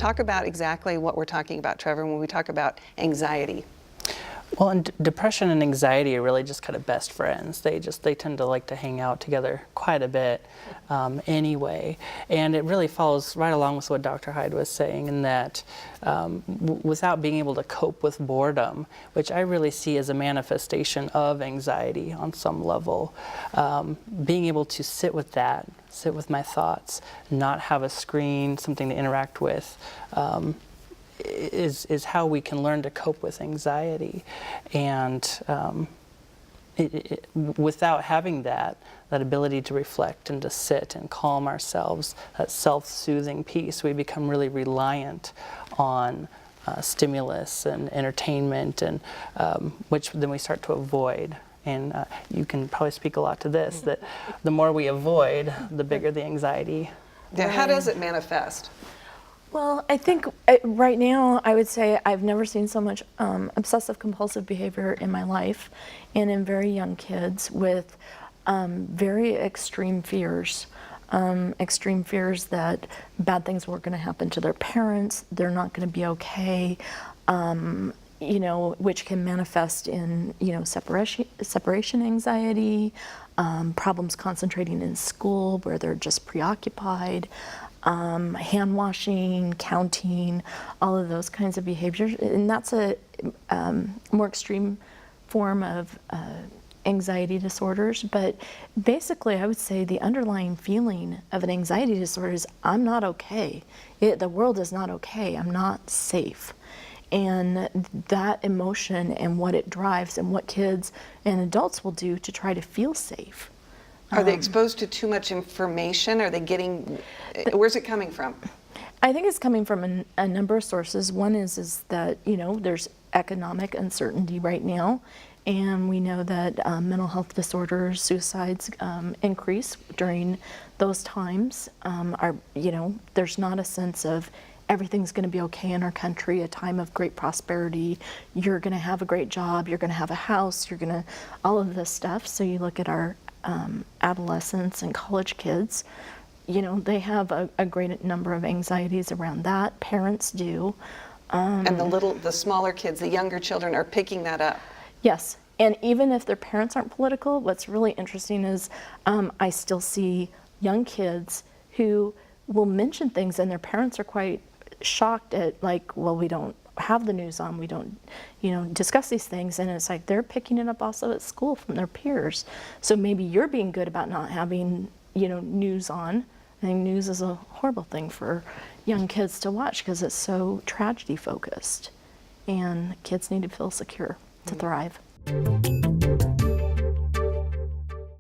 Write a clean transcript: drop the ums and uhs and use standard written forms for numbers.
Talk about exactly what we're talking about, Trevor, when we talk about anxiety. Well, and depression and anxiety are really just kind of best friends. They tend to like to hang out together quite a bit anyway. And it really follows right along with what Dr. Hyde was saying, in that without being able to cope with boredom, which I really see as a manifestation of anxiety on some level, being able to sit with that, sit with my thoughts, not have a screen, something to interact with, is how we can learn to cope with anxiety. And without having that ability to reflect and to sit and calm ourselves, that self-soothing piece, we become really reliant on stimulus and entertainment, and which then we start to avoid. And you can probably speak a lot to this, that the more we avoid, the bigger the anxiety. Yeah, how does it manifest? Well, I think right now I would say I've never seen so much obsessive compulsive behavior in my life, and in very young kids with very extreme fears. Extreme fears that bad things were going to happen to their parents, they're not going to be okay, you know, which can manifest in, you know, separation anxiety, problems concentrating in school where they're just preoccupied, hand washing, counting, all of those kinds of behaviors. And that's a more extreme form of anxiety disorders. But basically, I would say the underlying feeling of an anxiety disorder is, I'm not okay. The world is not okay. I'm not safe. And that emotion and what it drives and what kids and adults will do to try to feel safe. Are they exposed to too much information? Are they getting, where's it coming from? I think it's coming from a number of sources. One is that, you know, there's economic uncertainty right now, and we know that mental health disorders, suicides increase during those times. You know, there's not a sense of everything's going to be okay in our country, a time of great prosperity. You're going to have a great job, you're going to have a house, you're going to, all of this stuff. So you look at our adolescents and college kids, you know, they have a great number of anxieties around that. Parents do. And the smaller kids, the younger children are picking that up. Yes, and even if their parents aren't political, what's really interesting is I still see young kids who will mention things and their parents are quite shocked at, like, well, we don't have the news on, we don't, you know, discuss these things, and it's like they're picking it up also at school from their peers. So maybe you're being good about not having, you know, news on. I think news is a horrible thing for young kids to watch because it's so tragedy focused, and kids need to feel secure to thrive.